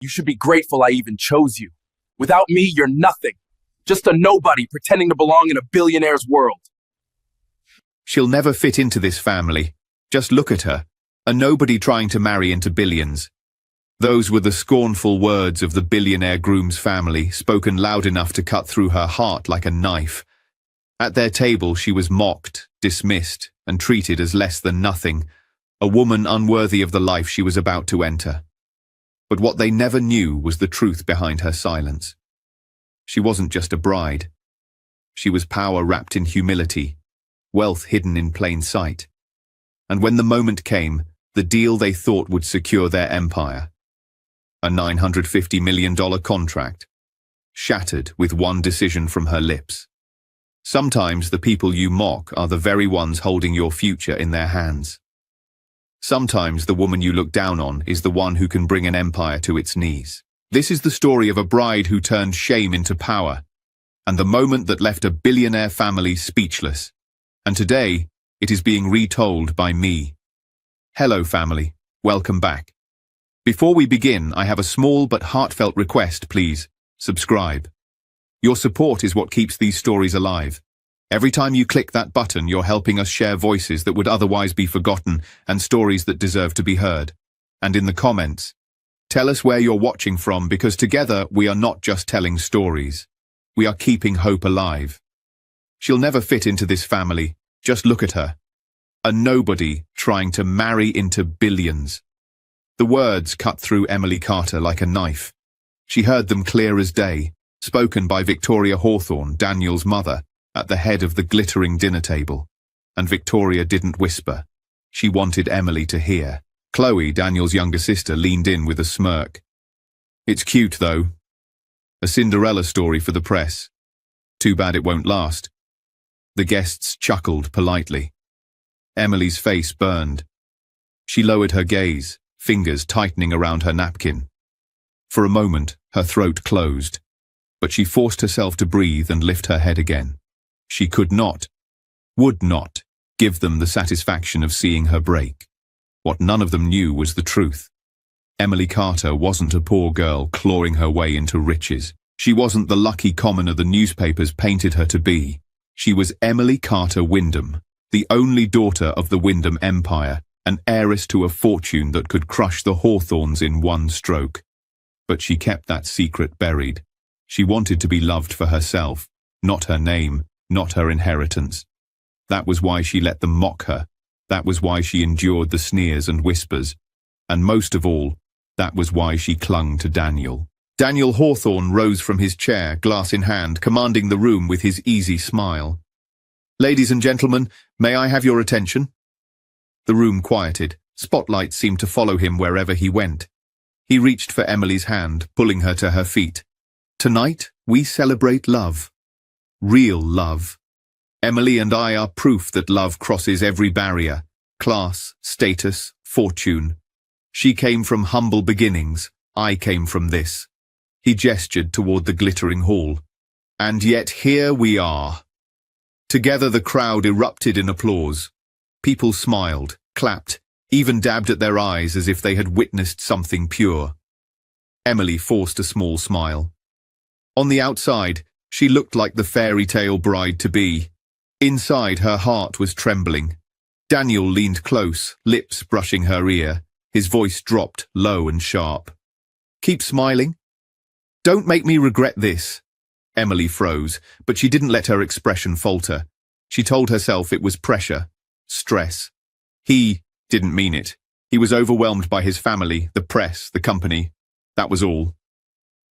You should be grateful I even chose you. Without me, you're nothing. Just a nobody pretending to belong in a billionaire's world. She'll never fit into this family. Just look at her. A nobody trying to marry into billions. Those were the scornful words of the billionaire groom's family, spoken loud enough to cut through her heart like a knife. At their table, she was mocked, dismissed, and treated as less than nothing, a woman unworthy of the life she was about to enter. But what they never knew was the truth behind her silence. She wasn't just a bride. She was power wrapped in humility, wealth hidden in plain sight. And when the moment came, the deal they thought would secure their empire, a $950 million contract, shattered with one decision from her lips. Sometimes the people you mock are the very ones holding your future in their hands. Sometimes the woman you look down on is the one who can bring an empire to its knees. This is the story of a bride who turned shame into power, and the moment that left a billionaire family speechless. And today, it is being retold by me. Hello, family. Welcome back. Before we begin, I have a small but heartfelt request, please. Subscribe. Your support is what keeps these stories alive. Every time you click that button, you're helping us share voices that would otherwise be forgotten and stories that deserve to be heard. And in the comments, tell us where you're watching from, because together we are not just telling stories. We are keeping hope alive. She'll never fit into this family. Just look at her. A nobody trying to marry into billions. The words cut through Emily Carter like a knife. She heard them clear as day, spoken by Victoria Hawthorne, Daniel's mother, at the head of the glittering dinner table. And Victoria didn't whisper. She wanted Emily to hear. Chloe, Daniel's younger sister, leaned in with a smirk. It's cute, though. A Cinderella story for the press. Too bad it won't last. The guests chuckled politely. Emily's face burned. She lowered her gaze, fingers tightening around her napkin. For a moment, her throat closed, but she forced herself to breathe and lift her head again. She could not, would not, give them the satisfaction of seeing her break. What none of them knew was the truth. Emily Carter wasn't a poor girl clawing her way into riches. She wasn't the lucky commoner the newspapers painted her to be. She was Emily Carter Wyndham, the only daughter of the Wyndham Empire, an heiress to a fortune that could crush the Hawthorns in one stroke. But she kept that secret buried. She wanted to be loved for herself, not her name, not her inheritance. That was why she let them mock her. That was why she endured the sneers and whispers. And most of all, that was why she clung to Daniel. Daniel Hawthorne rose from his chair, glass in hand, commanding the room with his easy smile. Ladies and gentlemen, may I have your attention? The room quieted. Spotlights seemed to follow him wherever he went. He reached for Emily's hand, pulling her to her feet. Tonight, we celebrate love. Real love. Emily and I are proof that love crosses every barrier, class, status, fortune. She came from humble beginnings. I came from this. He gestured toward the glittering hall. And yet here we are. Together the crowd erupted in applause. People smiled, clapped, even dabbed at their eyes as if they had witnessed something pure. Emily forced a small smile. On the outside, she looked like the fairy tale bride-to-be. Inside, her heart was trembling. Daniel leaned close, lips brushing her ear. His voice dropped, low and sharp. Keep smiling. Don't make me regret this. Emily froze, but she didn't let her expression falter. She told herself it was pressure, stress. He didn't mean it. He was overwhelmed by his family, the press, the company. That was all.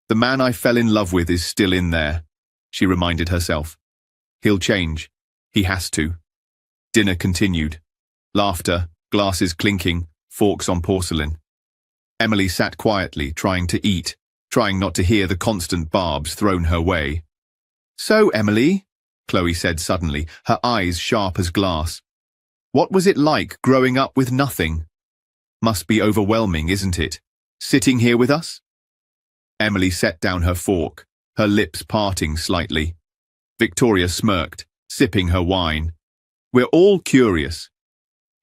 The man I fell in love with is still in there, she reminded herself. He'll change. He has to. Dinner continued. Laughter, glasses clinking, forks on porcelain. Emily sat quietly, trying to eat, trying not to hear the constant barbs thrown her way. So, Emily, Chloe said suddenly, her eyes sharp as glass. What was it like growing up with nothing? Must be overwhelming, isn't it? Sitting here with us? Emily set down her fork, her lips parting slightly. Victoria smirked, sipping her wine. We're all curious.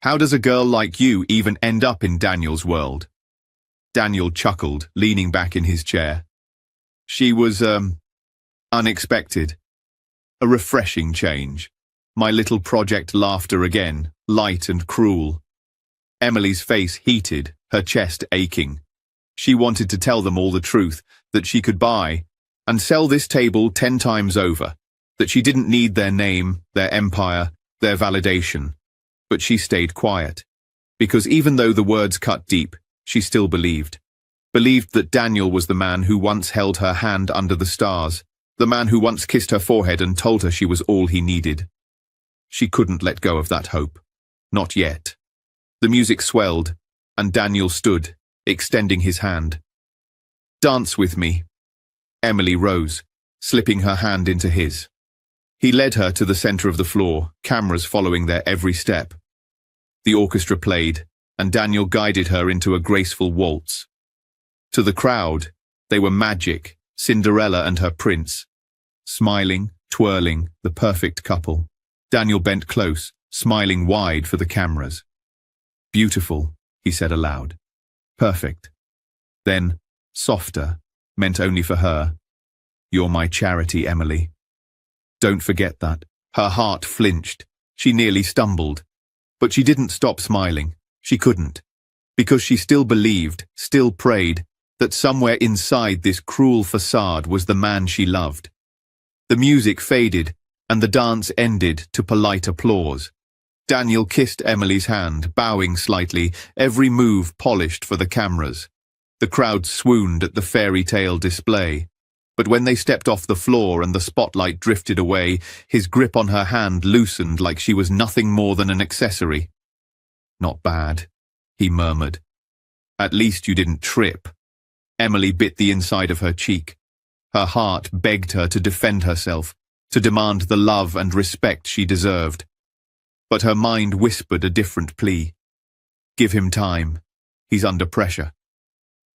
How does a girl like you even end up in Daniel's world? Daniel chuckled, leaning back in his chair. She was, unexpected. A refreshing change. My little project laughter again, light and cruel. Emily's face heated, her chest aching. She wanted to tell them all the truth, that she could buy and sell this table 10 times over, that she didn't need their name, their empire, their validation. But she stayed quiet, because even though the words cut deep, she still believed that Daniel was the man who once held her hand under the stars, the man who once kissed her forehead and told her she was all he needed. She couldn't let go of that hope. Not yet. The music swelled, and Daniel stood, extending his hand. "Dance with me." Emily rose, slipping her hand into his. He led her to the center of the floor, cameras following their every step. The orchestra played, and Daniel guided her into a graceful waltz. To the crowd, they were magic, Cinderella and her prince. Smiling, twirling, the perfect couple. Daniel bent close, smiling wide for the cameras. "Beautiful," he said aloud. "Perfect." Then, softer, meant only for her. "You're my charity, Emily. Don't forget that." Her heart flinched. She nearly stumbled. But she didn't stop smiling. She couldn't. Because she still believed, still prayed, that somewhere inside this cruel facade was the man she loved. The music faded, and the dance ended to polite applause. Daniel kissed Emily's hand, bowing slightly, every move polished for the cameras. The crowd swooned at the fairy tale display. But when they stepped off the floor and the spotlight drifted away, his grip on her hand loosened like she was nothing more than an accessory. "Not bad," he murmured. "At least you didn't trip." Emily bit the inside of her cheek. Her heart begged her to defend herself, to demand the love and respect she deserved. But her mind whispered a different plea. Give him time. He's under pressure.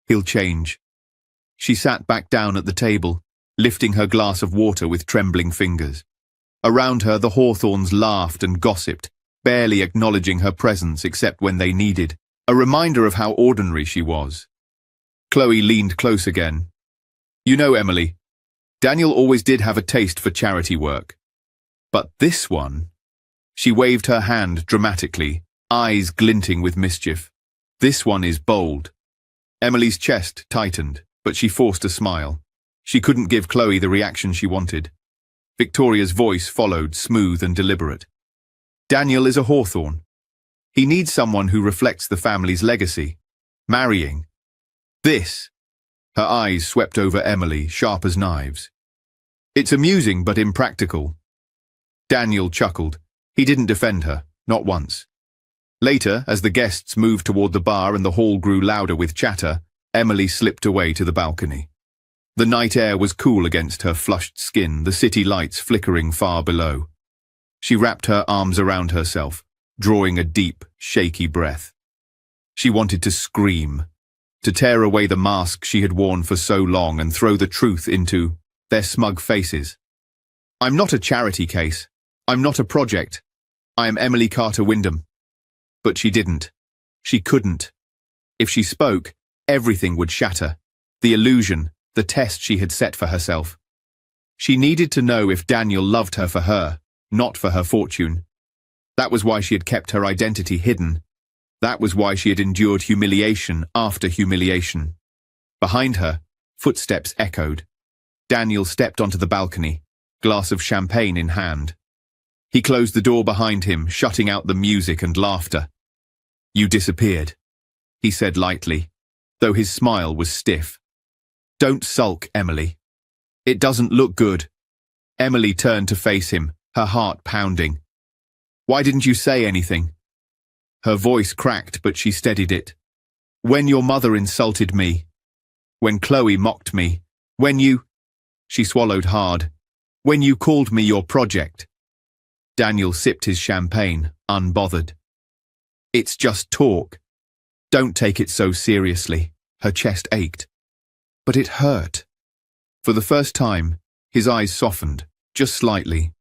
He'll change. She sat back down at the table, lifting her glass of water with trembling fingers. Around her the hawthorns laughed and gossiped, barely acknowledging her presence except when they needed, a reminder of how ordinary she was. Chloe leaned close again. "You know, Emily, Daniel always did have a taste for charity work. But this one..." She waved her hand dramatically, eyes glinting with mischief. "This one is bold." Emily's chest tightened, but she forced a smile. She couldn't give Chloe the reaction she wanted. Victoria's voice followed, smooth and deliberate. "Daniel is a Hawthorne. He needs someone who reflects the family's legacy. Marrying. This." Her eyes swept over Emily, sharp as knives. "It's amusing but impractical." Daniel chuckled. He didn't defend her, not once. Later, as the guests moved toward the bar and the hall grew louder with chatter, Emily slipped away to the balcony. The night air was cool against her flushed skin, the city lights flickering far below. She wrapped her arms around herself, drawing a deep, shaky breath. She wanted to scream, to tear away the mask she had worn for so long and throw the truth into their smug faces. "I'm not a charity case. I'm not a project. I am Emily Carter Wyndham." But she didn't. She couldn't. If she spoke, everything would shatter. The illusion, the test she had set for herself. She needed to know if Daniel loved her for her, not for her fortune. That was why she had kept her identity hidden. That was why she had endured humiliation after humiliation. Behind her, footsteps echoed. Daniel stepped onto the balcony, glass of champagne in hand. He closed the door behind him, shutting out the music and laughter. "You disappeared," he said lightly, though his smile was stiff. "Don't sulk, Emily. It doesn't look good." Emily turned to face him, her heart pounding. "Why didn't you say anything?" Her voice cracked, but she steadied it. "When your mother insulted me. When Chloe mocked me. When you..." She swallowed hard. "When you called me your project." Daniel sipped his champagne, unbothered. "It's just talk. Don't take it so seriously." Her chest ached. But it hurt. For the first time, his eyes softened, just slightly.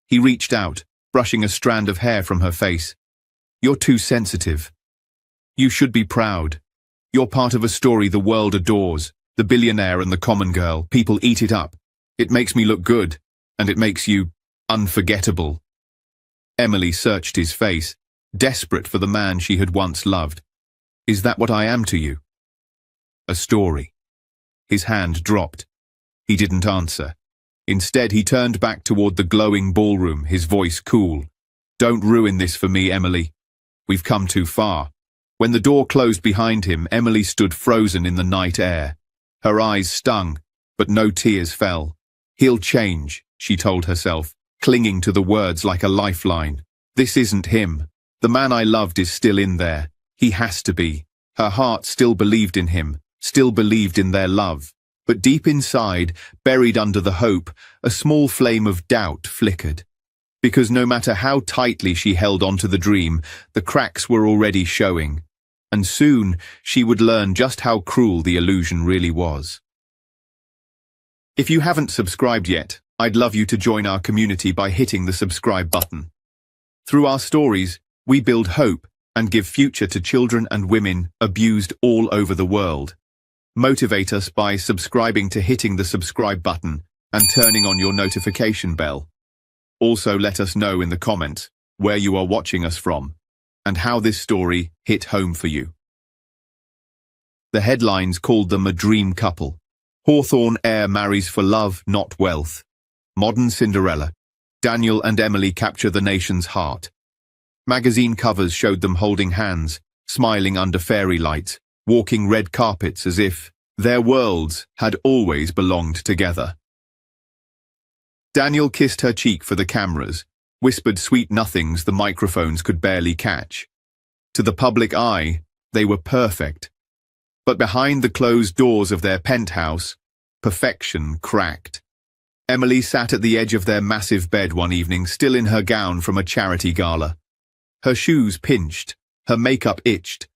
He reached out, brushing a strand of hair from her face. "You're too sensitive. You should be proud. You're part of a story the world adores. The billionaire and the common girl. People eat it up. It makes me look good, and it makes you unforgettable. Emily searched his face, desperate for the man she had once loved. Is that what I am to you? A story. His hand dropped. He didn't answer. Instead, he turned back toward the glowing ballroom, his voice cool. Don't ruin this for me, Emily. We've come too far. When the door closed behind him, Emily stood frozen in the night air. Her eyes stung, but no tears fell. He'll change, she told herself, clinging to the words like a lifeline. This isn't him. The man I loved is still in there. He has to be. Her heart still believed in him, still believed in their love. But deep inside, buried under the hope, a small flame of doubt flickered. Because no matter how tightly she held onto the dream, the cracks were already showing. And soon she would learn just how cruel the illusion really was. If you haven't subscribed yet, I'd love you to join our community by hitting the subscribe button. Through our stories, we build hope and give future to children and women abused all over the world. Motivate us by subscribing to hitting the subscribe button and turning on your notification bell. Also, let us know in the comments where you are watching us from and how this story hit home for you. The headlines called them a dream couple. Hawthorne heir marries for love, not wealth. Modern Cinderella. Daniel and Emily capture the nation's heart. Magazine covers showed them holding hands, smiling under fairy lights, walking red carpets as if their worlds had always belonged together. Daniel kissed her cheek for the cameras, whispered sweet nothings the microphones could barely catch. To the public eye, they were perfect. But behind the closed doors of their penthouse, perfection cracked. Emily sat at the edge of their massive bed one evening, still in her gown from a charity gala. Her shoes pinched, her makeup itched,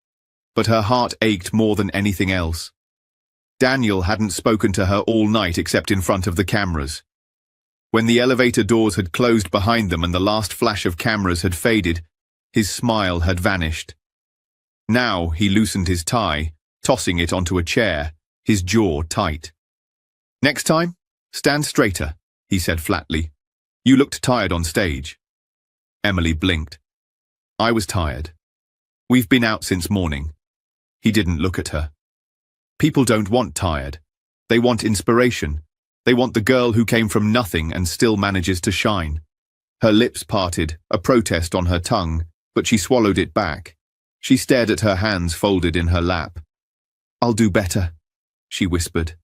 but her heart ached more than anything else. Daniel hadn't spoken to her all night except in front of the cameras. When the elevator doors had closed behind them and the last flash of cameras had faded, his smile had vanished. Now he loosened his tie, tossing it onto a chair, his jaw tight. Next time, stand straighter, he said flatly. You looked tired on stage. Emily blinked. I was tired. We've been out since morning. He didn't look at her. People don't want tired. They want inspiration. They want the girl who came from nothing and still manages to shine. Her lips parted, a protest on her tongue, but she swallowed it back. She stared at her hands folded in her lap. I'll do better, she whispered.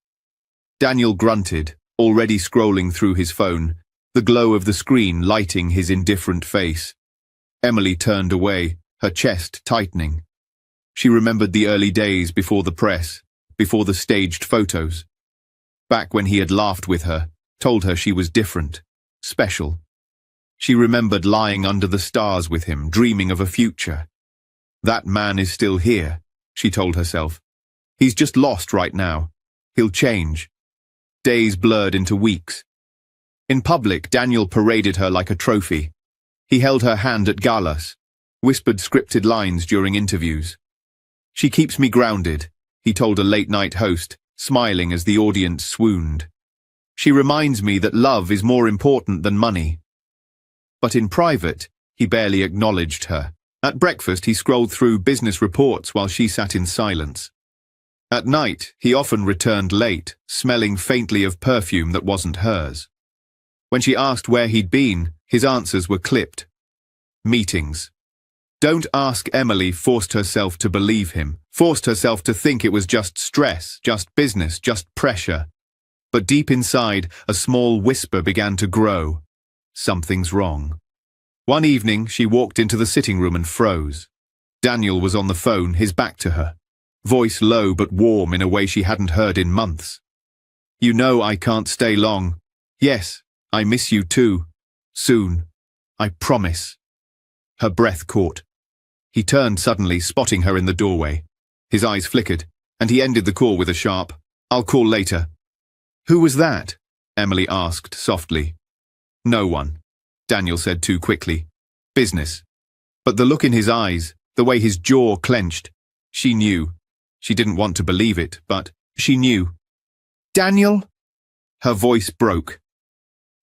Daniel grunted, already scrolling through his phone, the glow of the screen lighting his indifferent face. Emily turned away, her chest tightening. She remembered the early days before the press, before the staged photos. Back when he had laughed with her, told her she was different, special. She remembered lying under the stars with him, dreaming of a future. That man is still here, she told herself. He's just lost right now. He'll change. Days blurred into weeks. In public, Daniel paraded her like a trophy. He held her hand at galas, whispered scripted lines during interviews. She keeps me grounded, he told a late-night host, smiling as the audience swooned. She reminds me that love is more important than money. But in private, he barely acknowledged her. At breakfast, he scrolled through business reports while she sat in silence. At night, he often returned late, smelling faintly of perfume that wasn't hers. When she asked where he'd been, his answers were clipped. Meetings. Don't Ask Emily forced herself to believe him, forced herself to think it was just stress, just business, just pressure. But deep inside, a small whisper began to grow. Something's wrong. One evening, she walked into the sitting room and froze. Daniel was on the phone, his back to her. Voice low but warm in a way she hadn't heard in months. You know I can't stay long. Yes, I miss you too. Soon. I promise. Her breath caught. He turned suddenly, spotting her in the doorway. His eyes flickered, and he ended the call with a sharp, I'll call later. Who was that? Emily asked softly. No one, Daniel said too quickly. Business. But the look in his eyes, the way his jaw clenched, she knew. She didn't want to believe it, but she knew. "Daniel?" Her voice broke.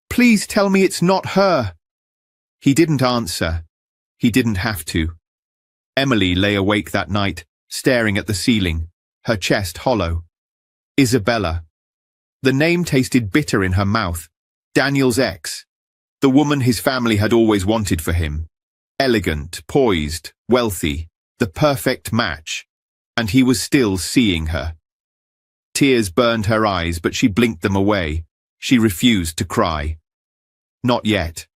"Please tell me it's not her." He didn't answer. He didn't have to. Emily lay awake that night, staring at the ceiling, her chest hollow. Isabella. The name tasted bitter in her mouth. Daniel's ex. The woman his family had always wanted for him. Elegant, poised, wealthy, the perfect match. And he was still seeing her. Tears burned her eyes, but she blinked them away. She refused to cry. Not yet.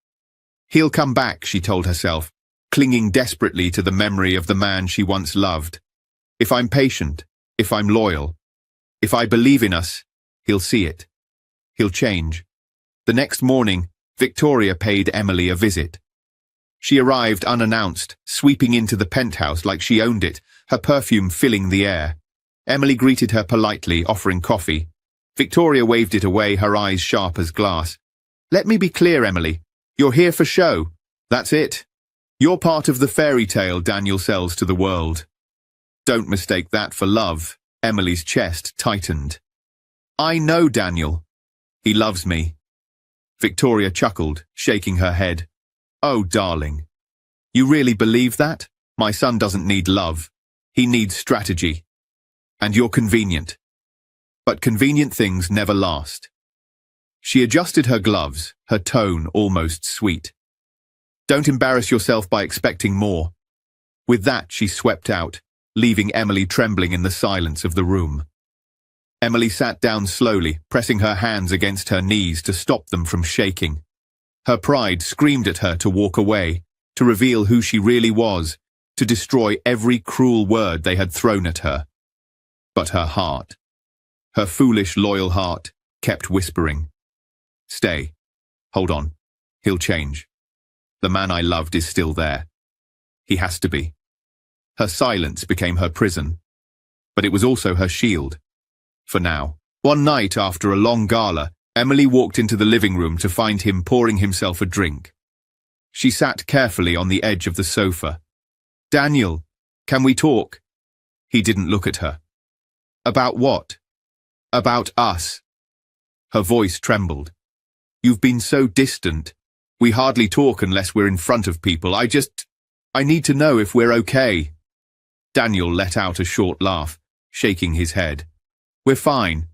He'll come back, she told herself, clinging desperately to the memory of the man she once loved. If I'm patient, if I'm loyal, if I believe in us, he'll see it. He'll change. The next morning, Victoria paid Emily a visit. She arrived unannounced, sweeping into the penthouse like she owned it, her perfume filling the air. Emily greeted her politely, offering coffee. Victoria waved it away, her eyes sharp as glass. "Let me be clear, Emily. You're here for show. That's it. You're part of the fairy tale Daniel sells to the world." "Don't mistake that for love." Emily's chest tightened. "I know Daniel. He loves me." Victoria chuckled, shaking her head. "Oh, darling. You really believe that? My son doesn't need love. He needs strategy. And you're convenient. But convenient things never last." She adjusted her gloves, her tone almost sweet. "Don't embarrass yourself by expecting more." With that, she swept out, leaving Emily trembling in the silence of the room. Emily sat down slowly, pressing her hands against her knees to stop them from shaking. Her pride screamed at her to walk away, to reveal who she really was, to destroy every cruel word they had thrown at her. But her heart, her foolish, loyal heart, kept whispering, "Stay. Hold on. He'll change. The man I loved is still there. He has to be." Her silence became her prison, but it was also her shield. For now. One night after a long gala, Emily walked into the living room to find him pouring himself a drink. She sat carefully on the edge of the sofa. "Daniel, can we talk?" He didn't look at her. "About what?" "About us." Her voice trembled. "You've been so distant. We hardly talk unless we're in front of people. I need to know if we're okay." Daniel let out a short laugh, shaking his head. "We're fine.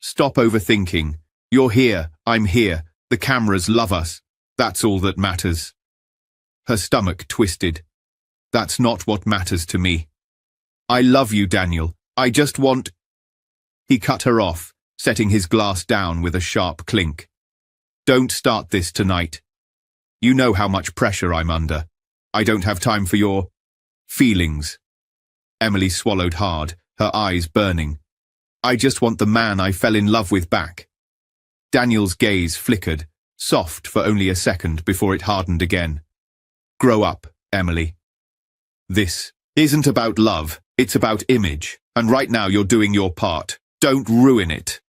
Stop overthinking. You're here, I'm here. The cameras love us. That's all that matters." Her stomach twisted. "That's not what matters to me. I love you, Daniel. I just want—" He cut her off, setting his glass down with a sharp clink. "Don't start this tonight. You know how much pressure I'm under. I don't have time for your feelings." Emily swallowed hard, her eyes burning. "I just want the man I fell in love with back." Daniel's gaze flickered, soft for only a second before it hardened again. "Grow up, Emily. This isn't about love, it's about image, and right now you're doing your part. Don't ruin it."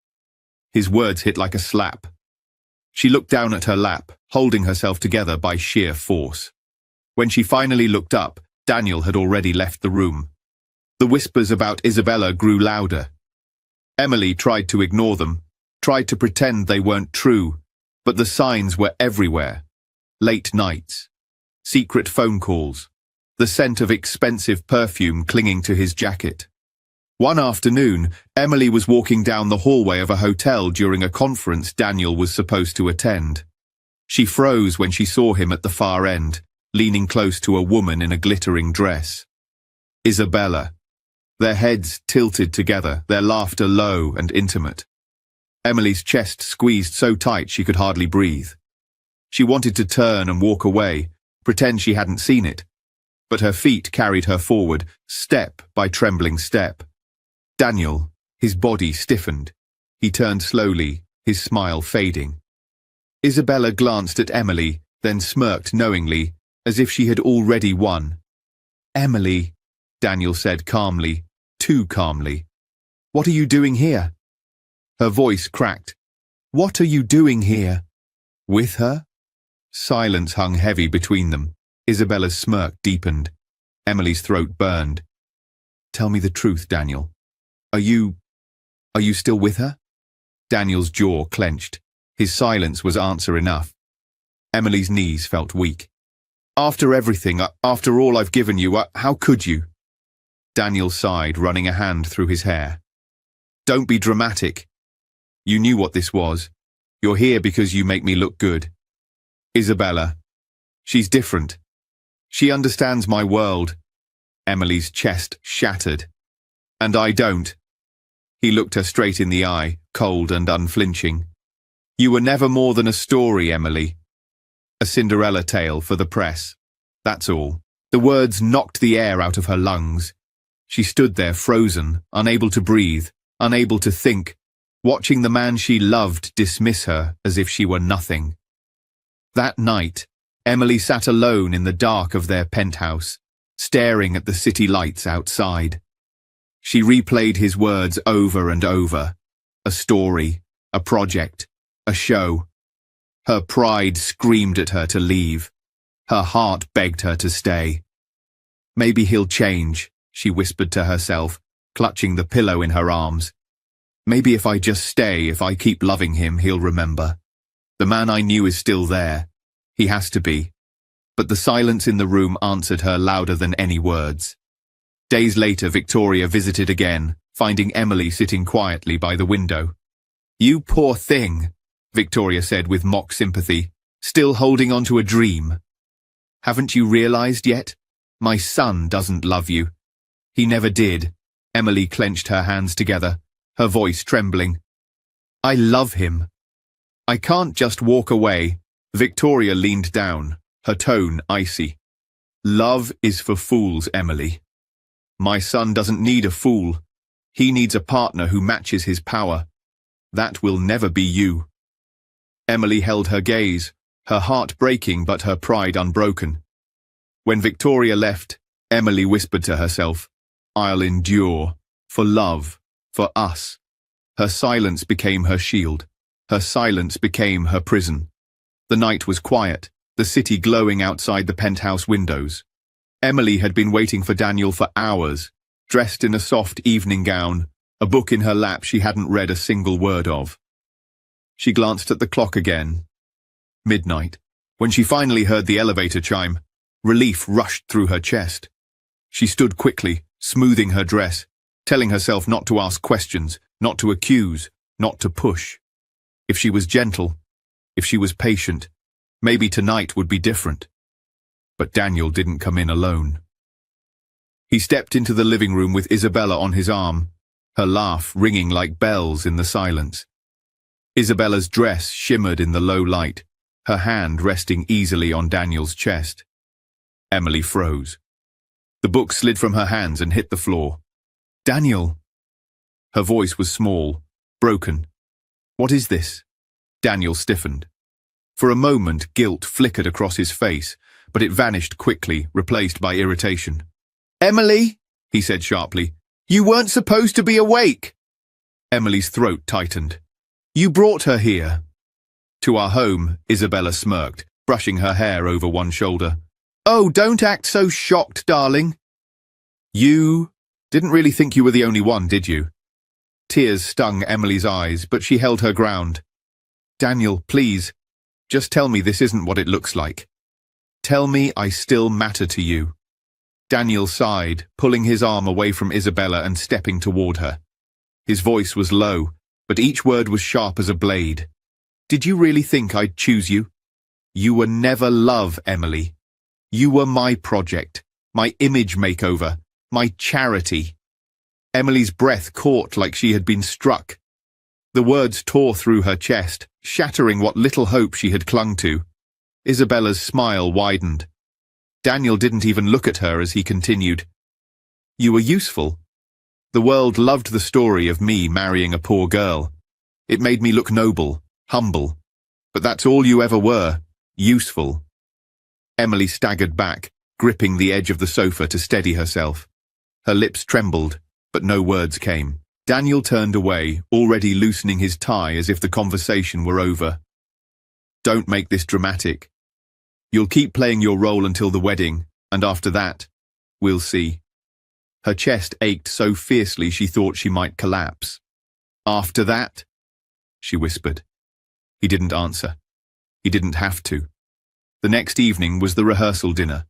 His words hit like a slap. She looked down at her lap, holding herself together by sheer force. When she finally looked up, Daniel had already left the room. The whispers about Isabella grew louder. Emily tried to ignore them, tried to pretend they weren't true, but the signs were everywhere. Late nights, secret phone calls, the scent of expensive perfume clinging to his jacket. One afternoon, Emily was walking down the hallway of a hotel during a conference Daniel was supposed to attend. She froze when she saw him at the far end, leaning close to a woman in a glittering dress. Isabella. Their heads tilted together, their laughter low and intimate. Emily's chest squeezed so tight she could hardly breathe. She wanted to turn and walk away, pretend she hadn't seen it, but her feet carried her forward, step by trembling step. Daniel, his body stiffened. He turned slowly, his smile fading. Isabella glanced at Emily, then smirked knowingly, as if she had already won. "Emily," Daniel said calmly, too calmly. "What are you doing here?" Her voice cracked. "What are you doing here?" "With her?" Silence hung heavy between them. Isabella's smirk deepened. Emily's throat burned. "Tell me the truth, Daniel. Are you still with her? Daniel's jaw clenched. His silence was answer enough. Emily's knees felt weak. After everything, after all I've given you, how could you? Daniel sighed, running a hand through his hair. Don't be dramatic. You knew what this was. You're here because you make me look good. Isabella. She's different. She understands my world. Emily's chest shattered. And I don't. He looked her straight in the eye, cold and unflinching. You were never more than a story, Emily. A Cinderella tale for the press. That's all. The words knocked the air out of her lungs. She stood there frozen, unable to breathe, unable to think, watching the man she loved dismiss her as if she were nothing. That night, Emily sat alone in the dark of their penthouse, staring at the city lights outside. She replayed his words over and over. A story, a project, a show. Her pride screamed at her to leave. Her heart begged her to stay. Maybe he'll change, she whispered to herself, clutching the pillow in her arms. Maybe if I just stay, if I keep loving him, he'll remember. The man I knew is still there. He has to be. But the silence in the room answered her louder than any words. Days later, Victoria visited again, finding Emily sitting quietly by the window. You poor thing, Victoria said with mock sympathy, still holding on to a dream. Haven't you realized yet? My son doesn't love you. He never did. Emily clenched her hands together, her voice trembling. I love him. I can't just walk away. Victoria leaned down, her tone icy. Love is for fools, Emily. My son doesn't need a fool. He needs a partner who matches his power. That will never be you. Emily held her gaze, her heart breaking but her pride unbroken. When Victoria left, Emily whispered to herself, I'll endure. For love. For us. Her silence became her shield. Her silence became her prison. The night was quiet, the city glowing outside the penthouse windows. Emily had been waiting for Daniel for hours, dressed in a soft evening gown, a book in her lap she hadn't read a single word of. She glanced at the clock again. Midnight. When she finally heard the elevator chime, relief rushed through her chest. She stood quickly, smoothing her dress, telling herself not to ask questions, not to accuse, not to push. If she was gentle, if she was patient, maybe tonight would be different. But Daniel didn't come in alone. He stepped into the living room with Isabella on his arm, her laugh ringing like bells in the silence. Isabella's dress shimmered in the low light, her hand resting easily on Daniel's chest. Emily froze. The book slid from her hands and hit the floor. Daniel! Her voice was small, broken. What is this? Daniel stiffened. For a moment, guilt flickered across his face, but it vanished quickly, replaced by irritation. Emily, he said sharply, you weren't supposed to be awake. Emily's throat tightened. You brought her here. To our home, Isabella smirked, brushing her hair over one shoulder. Oh, don't act so shocked, darling. You didn't really think you were the only one, did you? Tears stung Emily's eyes, but she held her ground. Daniel, please, just tell me this isn't what it looks like. Tell me I still matter to you. Daniel sighed, pulling his arm away from Isabella and stepping toward her. His voice was low, but each word was sharp as a blade. Did you really think I'd choose you? You were never love, Emily. You were my project, my image makeover, my charity. Emily's breath caught like she had been struck. The words tore through her chest, shattering what little hope she had clung to. Isabella's smile widened. Daniel didn't even look at her as he continued. You were useful. The world loved the story of me marrying a poor girl. It made me look noble, humble. But that's all you ever were, useful. Emily staggered back, gripping the edge of the sofa to steady herself. Her lips trembled, but no words came. Daniel turned away, already loosening his tie as if the conversation were over. Don't make this dramatic. You'll keep playing your role until the wedding, and after that, we'll see. Her chest ached so fiercely she thought she might collapse. "After that?" she whispered. He didn't answer. He didn't have to. The next evening was the rehearsal dinner.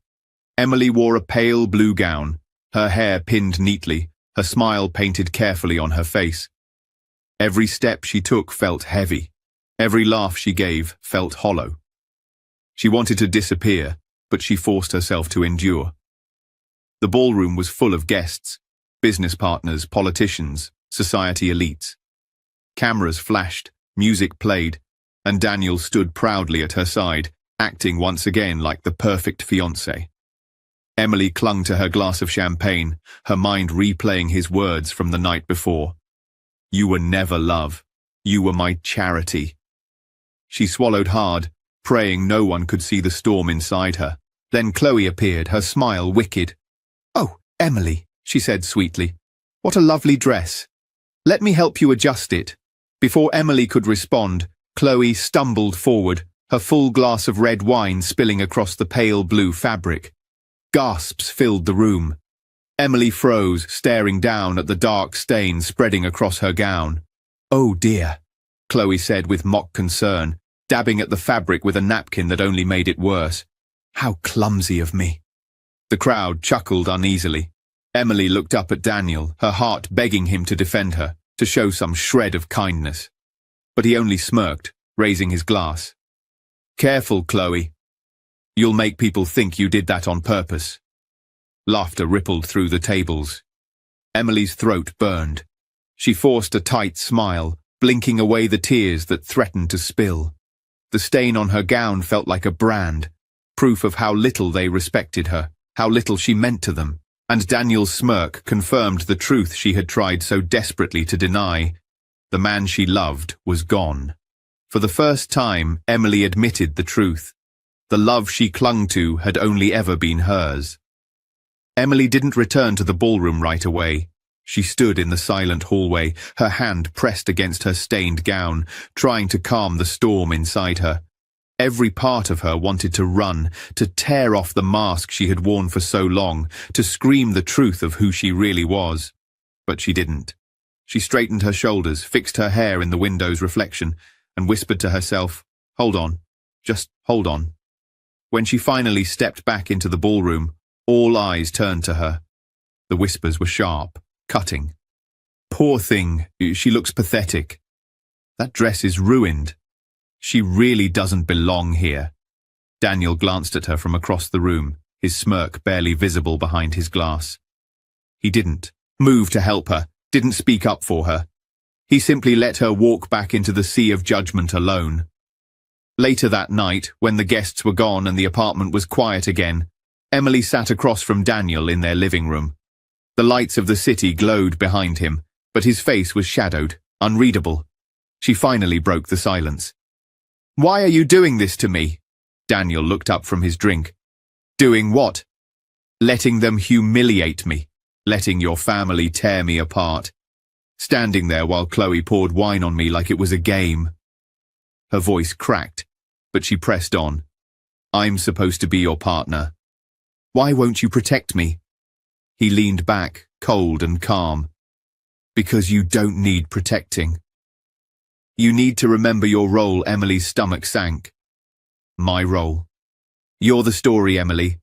Emily wore a pale blue gown, her hair pinned neatly, her smile painted carefully on her face. Every step she took felt heavy. Every laugh she gave felt hollow. She wanted to disappear, but she forced herself to endure. The ballroom was full of guests, business partners, politicians, society elites. Cameras flashed, music played, and Daniel stood proudly at her side, acting once again like the perfect fiancé. Emily clung to her glass of champagne, her mind replaying his words from the night before. "You were never love. You were my charity." She swallowed hard, praying no one could see the storm inside her. Then Chloe appeared, her smile wicked. "Oh, Emily," she said sweetly. "What a lovely dress. Let me help you adjust it." Before Emily could respond, Chloe stumbled forward, her full glass of red wine spilling across the pale blue fabric. Gasps filled the room. Emily froze, staring down at the dark stain spreading across her gown. "Oh dear," Chloe said with mock concern, dabbing at the fabric with a napkin that only made it worse. "How clumsy of me." The crowd chuckled uneasily. Emily looked up at Daniel, her heart begging him to defend her, to show some shred of kindness. But he only smirked, raising his glass. "Careful, Chloe. You'll make people think you did that on purpose." Laughter rippled through the tables. Emily's throat burned. She forced a tight smile, blinking away the tears that threatened to spill. The stain on her gown felt like a brand, proof of how little they respected her, how little she meant to them. And Daniel's smirk confirmed the truth she had tried so desperately to deny. The man she loved was gone. For the first time, Emily admitted the truth. The love she clung to had only ever been hers. Emily didn't return to the ballroom right away. She stood in the silent hallway, her hand pressed against her stained gown, trying to calm the storm inside her. Every part of her wanted to run, to tear off the mask she had worn for so long, to scream the truth of who she really was. But she didn't. She straightened her shoulders, fixed her hair in the window's reflection, and whispered to herself, "Hold on. Just hold on." When she finally stepped back into the ballroom, all eyes turned to her. The whispers were sharp, cutting. "Poor thing, she looks pathetic. That dress is ruined. She really doesn't belong here." Daniel glanced at her from across the room, his smirk barely visible behind his glass. He didn't move to help her, didn't speak up for her. He simply let her walk back into the sea of judgment alone. Later that night, when the guests were gone and the apartment was quiet again, Emily sat across from Daniel in their living room. The lights of the city glowed behind him, but his face was shadowed, unreadable. She finally broke the silence. "Why are you doing this to me?" Daniel looked up from his drink. "Doing what?" "Letting them humiliate me, letting your family tear me apart, standing there while Chloe poured wine on me like it was a game." Her voice cracked, but she pressed on. "I'm supposed to be your partner. Why won't you protect me?" He leaned back, cold and calm. "Because you don't need protecting. You need to remember your role." Emily's stomach sank. "My role? You're the story, Emily.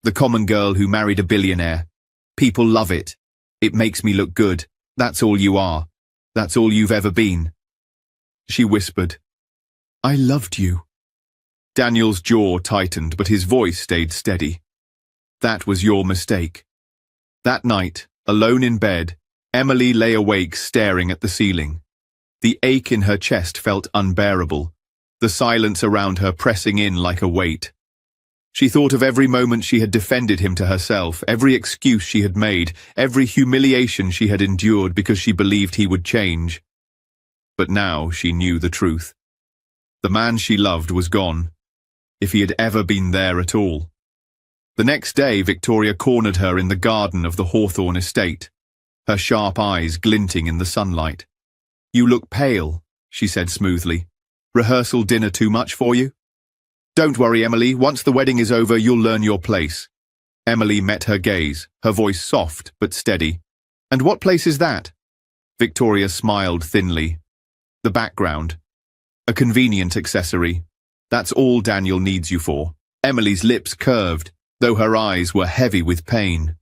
The common girl who married a billionaire. People love it. It makes me look good. That's all you are. That's all you've ever been." She whispered, "I loved you." Daniel's jaw tightened, but his voice stayed steady. "That was your mistake." That night, alone in bed, Emily lay awake staring at the ceiling. The ache in her chest felt unbearable, the silence around her pressing in like a weight. She thought of every moment she had defended him to herself, every excuse she had made, every humiliation she had endured because she believed he would change. But now she knew the truth. The man she loved was gone, if he had ever been there at all. The next day, Victoria cornered her in the garden of the Hawthorne estate, her sharp eyes glinting in the sunlight. "You look pale," she said smoothly. "Rehearsal dinner too much for you?" "Don't worry, Emily. Once the wedding is over, you'll learn your place." Emily met her gaze, her voice soft but steady. "And what place is that?" Victoria smiled thinly. "The background. A convenient accessory. That's all Daniel needs you for." Emily's lips curved, though her eyes were heavy with pain.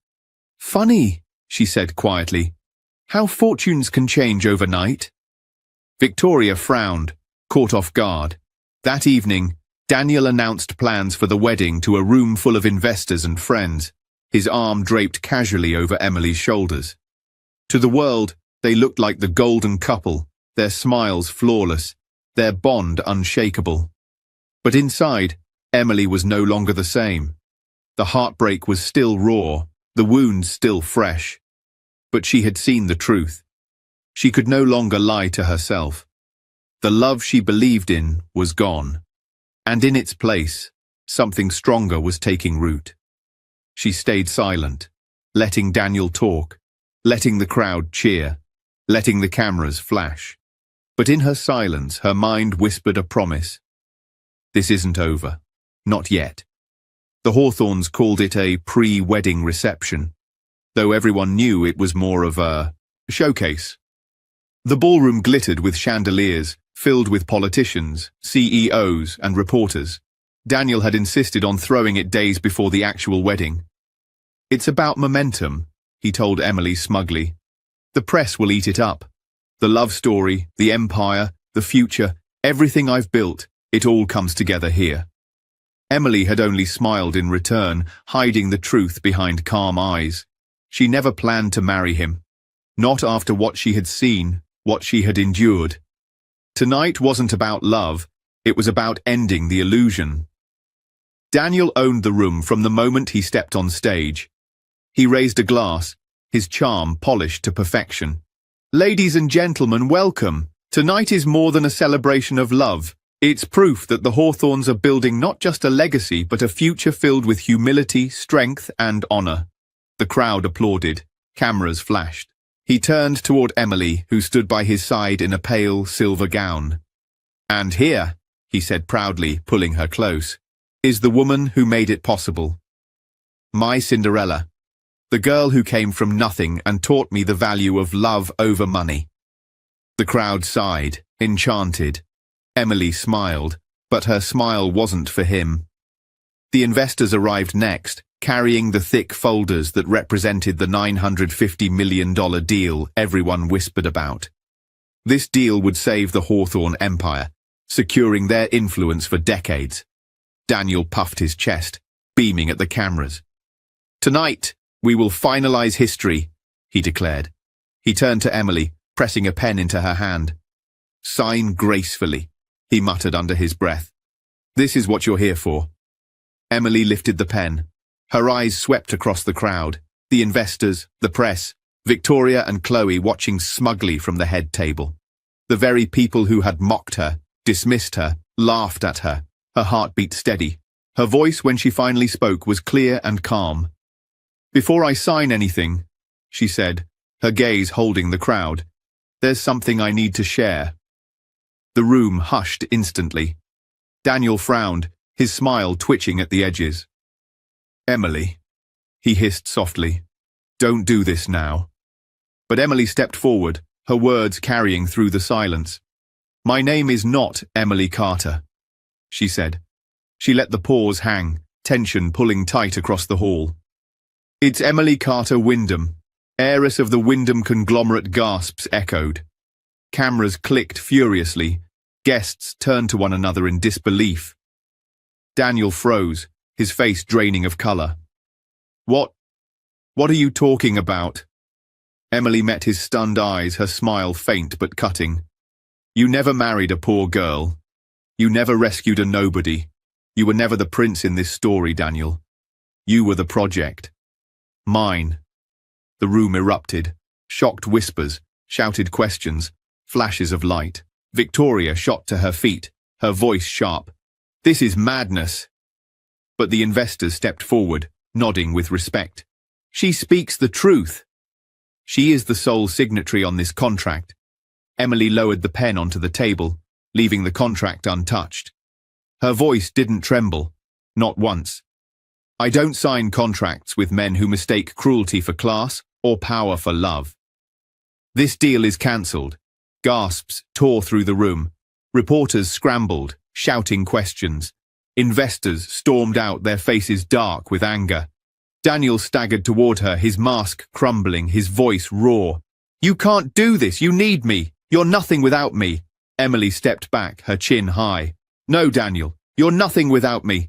"Funny," she said quietly. "How fortunes can change overnight." Victoria frowned, caught off guard. That evening, Daniel announced plans for the wedding to a room full of investors and friends, his arm draped casually over Emily's shoulders. To the world, they looked like the golden couple, their smiles flawless, their bond unshakable. But inside, Emily was no longer the same. The heartbreak was still raw, the wounds still fresh. But she had seen the truth. She could no longer lie to herself. The love she believed in was gone. And in its place, something stronger was taking root. She stayed silent, letting Daniel talk, letting the crowd cheer, letting the cameras flash. But in her silence, her mind whispered a promise. This isn't over. Not yet. The Hawthorns called it a pre-wedding reception, though everyone knew it was more of a showcase. The ballroom glittered with chandeliers, filled with politicians, CEOs, and reporters. Daniel had insisted on throwing it days before the actual wedding. "It's about momentum," he told Emily smugly. "The press will eat it up. The love story, the empire, the future, everything I've built, it all comes together here." Emily had only smiled in return, hiding the truth behind calm eyes. She never planned to marry him. Not after what she had seen, what she had endured. Tonight wasn't about love, it was about ending the illusion. Daniel owned the room from the moment he stepped on stage. He raised a glass, his charm polished to perfection. "Ladies and gentlemen, welcome. Tonight is more than a celebration of love. It's proof that the Hawthorns are building not just a legacy, but a future filled with humility, strength, and honor." The crowd applauded. Cameras flashed. He turned toward Emily, who stood by his side in a pale silver gown. "And here," he said proudly, pulling her close, "is the woman who made it possible. My Cinderella. The girl who came from nothing and taught me the value of love over money." The crowd sighed, enchanted. Emily smiled, but her smile wasn't for him. The investors arrived next, carrying the thick folders that represented the $950 million deal everyone whispered about. This deal would save the Hawthorn empire, securing their influence for decades. Daniel puffed his chest, beaming at the cameras. "Tonight, we will finalize history," he declared. He turned to Emily, pressing a pen into her hand. "Sign gracefully," he muttered under his breath. "This is what you're here for." Emily lifted the pen. Her eyes swept across the crowd, the investors, the press, Victoria and Chloe watching smugly from the head table. The very people who had mocked her, dismissed her, laughed at her. Her heart beat steady. Her voice, when she finally spoke, was clear and calm. "Before I sign anything," she said, her gaze holding the crowd, "there's something I need to share." The room hushed instantly. Daniel frowned, his smile twitching at the edges. "Emily," he hissed softly, "don't do this now." But Emily stepped forward, her words carrying through the silence. "My name is not Emily Carter," she said. She let the pause hang, tension pulling tight across the hall. "It's Emily Carter Wyndham, heiress of the Wyndham conglomerate." Gasps echoed. Cameras clicked furiously. Guests turned to one another in disbelief. Daniel froze, his face draining of color. What are you talking about?" Emily met his stunned eyes, her smile faint but cutting. "You never married a poor girl. You never rescued a nobody. You were never the prince in this story, Daniel. You were the project. Mine." The room erupted. Shocked whispers, shouted questions, flashes of light. Victoria shot to her feet, her voice sharp. "This is madness." But the investors stepped forward, nodding with respect. "She speaks the truth. She is the sole signatory on this contract." Emily lowered the pen onto the table, leaving the contract untouched. Her voice didn't tremble, not once. I don't sign contracts with men who mistake cruelty for class or power for love. This deal is cancelled. Gasps tore through the room. Reporters scrambled, shouting questions. Investors stormed out, their faces dark with anger. Daniel staggered toward her, his mask crumbling, his voice raw. You can't do this. You need me. You're nothing without me. Emily stepped back, her chin high. No, Daniel, you're nothing without me.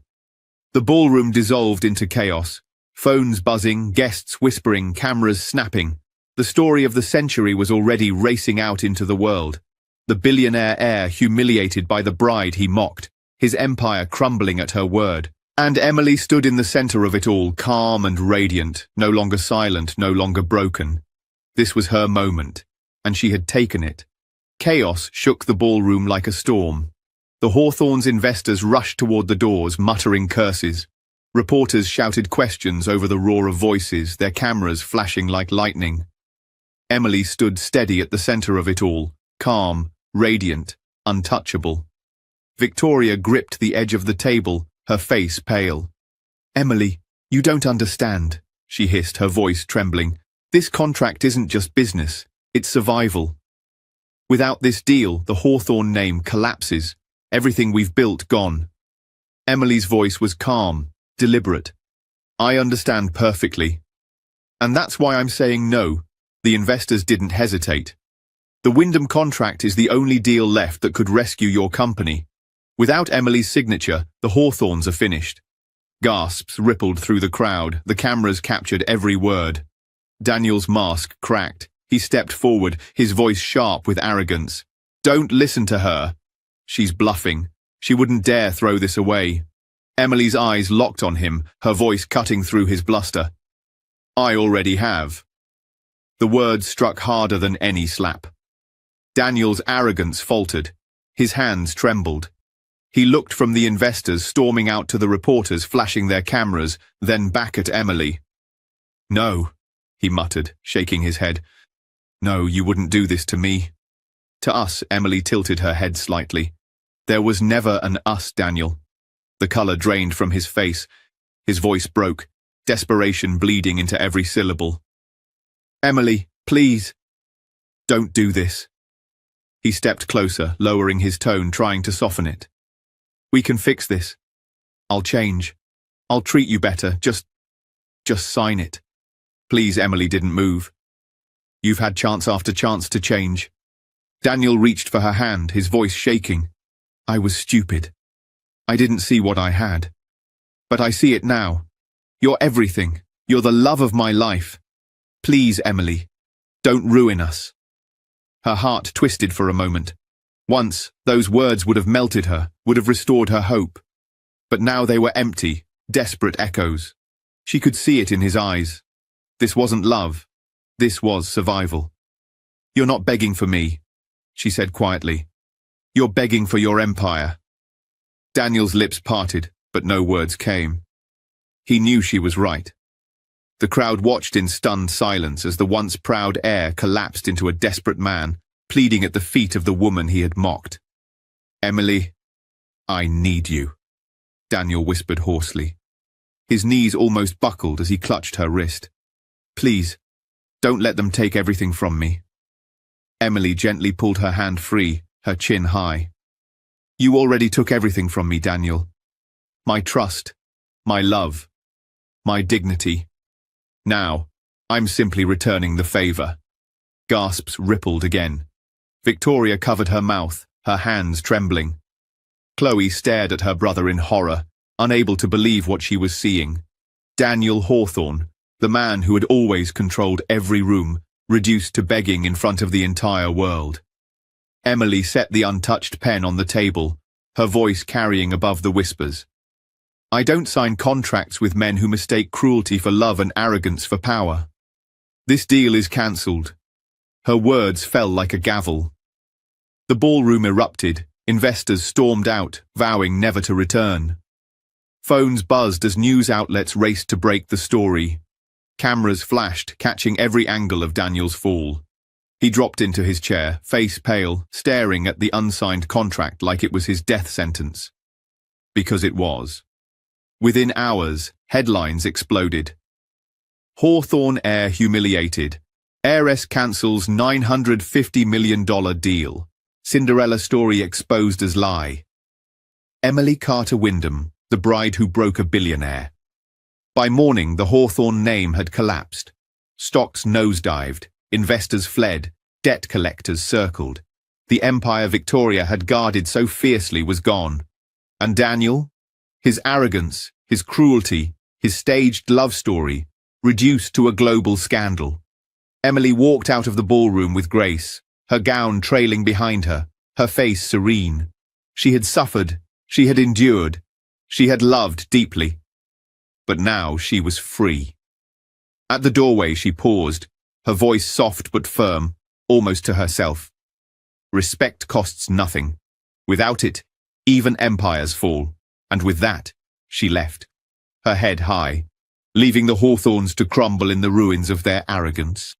The ballroom dissolved into chaos. Phones buzzing, guests whispering, cameras snapping. The story of the century was already racing out into the world. The billionaire heir humiliated by the bride he mocked, his empire crumbling at her word. And Emily stood in the center of it all, calm and radiant, no longer silent, no longer broken. This was her moment, and she had taken it. Chaos shook the ballroom like a storm. The Hawthorne's investors rushed toward the doors, muttering curses. Reporters shouted questions over the roar of voices, their cameras flashing like lightning. Emily stood steady at the center of it all, calm, radiant, untouchable. Victoria gripped the edge of the table, her face pale. Emily, you don't understand, she hissed, her voice trembling. This contract isn't just business, it's survival. Without this deal, the Hawthorne name collapses. Everything we've built gone. Emily's voice was calm, deliberate. I understand perfectly. And that's why I'm saying no. The investors didn't hesitate. The Wyndham contract is the only deal left that could rescue your company. Without Emily's signature, the Hawthornes are finished. Gasps rippled through the crowd. The cameras captured every word. Daniel's mask cracked. He stepped forward, his voice sharp with arrogance. Don't listen to her. She's bluffing. She wouldn't dare throw this away. Emily's eyes locked on him, her voice cutting through his bluster. I already have. The words struck harder than any slap. Daniel's arrogance faltered. His hands trembled. He looked from the investors storming out to the reporters flashing their cameras, then back at Emily. No, he muttered, shaking his head. No, you wouldn't do this to me. To us, Emily tilted her head slightly. There was never an us, Daniel. The color drained from his face. His voice broke, desperation bleeding into every syllable. Emily, please. Don't do this. He stepped closer, lowering his tone, trying to soften it. We can fix this. I'll change. I'll treat you better. Just sign it. Please, Emily didn't move. You've had chance after chance to change. Daniel reached for her hand, his voice shaking. I was stupid. I didn't see what I had. But I see it now. You're everything. You're the love of my life. Please, Emily, don't ruin us. Her heart twisted for a moment. Once, those words would have melted her, would have restored her hope. But now they were empty, desperate echoes. She could see it in his eyes. This wasn't love. This was survival. You're not begging for me, she said quietly. You're begging for your empire. Daniel's lips parted, but no words came. He knew she was right. The crowd watched in stunned silence as the once proud heir collapsed into a desperate man, pleading at the feet of the woman he had mocked. Emily, I need you, Daniel whispered hoarsely. His knees almost buckled as he clutched her wrist. Please, don't let them take everything from me. Emily gently pulled her hand free, her chin high. You already took everything from me, Daniel. My trust, my love, my dignity. Now, I'm simply returning the favor. Gasps rippled again. Victoria covered her mouth, her hands trembling. Chloe stared at her brother in horror, unable to believe what she was seeing. Daniel Hawthorne, the man who had always controlled every room, reduced to begging in front of the entire world. Emily set the untouched pen on the table, her voice carrying above the whispers. I don't sign contracts with men who mistake cruelty for love and arrogance for power. This deal is cancelled. Her words fell like a gavel. The ballroom erupted, investors stormed out, vowing never to return. Phones buzzed as news outlets raced to break the story. Cameras flashed, catching every angle of Daniel's fall. He dropped into his chair, face pale, staring at the unsigned contract like it was his death sentence. Because it was. Within hours, headlines exploded. Hawthorne heir humiliated. Heiress cancels $950 million deal. Cinderella story exposed as lie. Emily Carter Wyndham, the bride who broke a billionaire. By morning, the Hawthorne name had collapsed. Stocks nosedived, investors fled, debt collectors circled. The empire Victoria had guarded so fiercely was gone. And Daniel? His arrogance, his cruelty, his staged love story, reduced to a global scandal. Emily walked out of the ballroom with grace, her gown trailing behind her, her face serene. She had suffered, she had endured, she had loved deeply. But now she was free. At the doorway she paused, her voice soft but firm, almost to herself. Respect costs nothing. Without it, even empires fall. And with that, she left, her head high, leaving the Hawthorns to crumble in the ruins of their arrogance.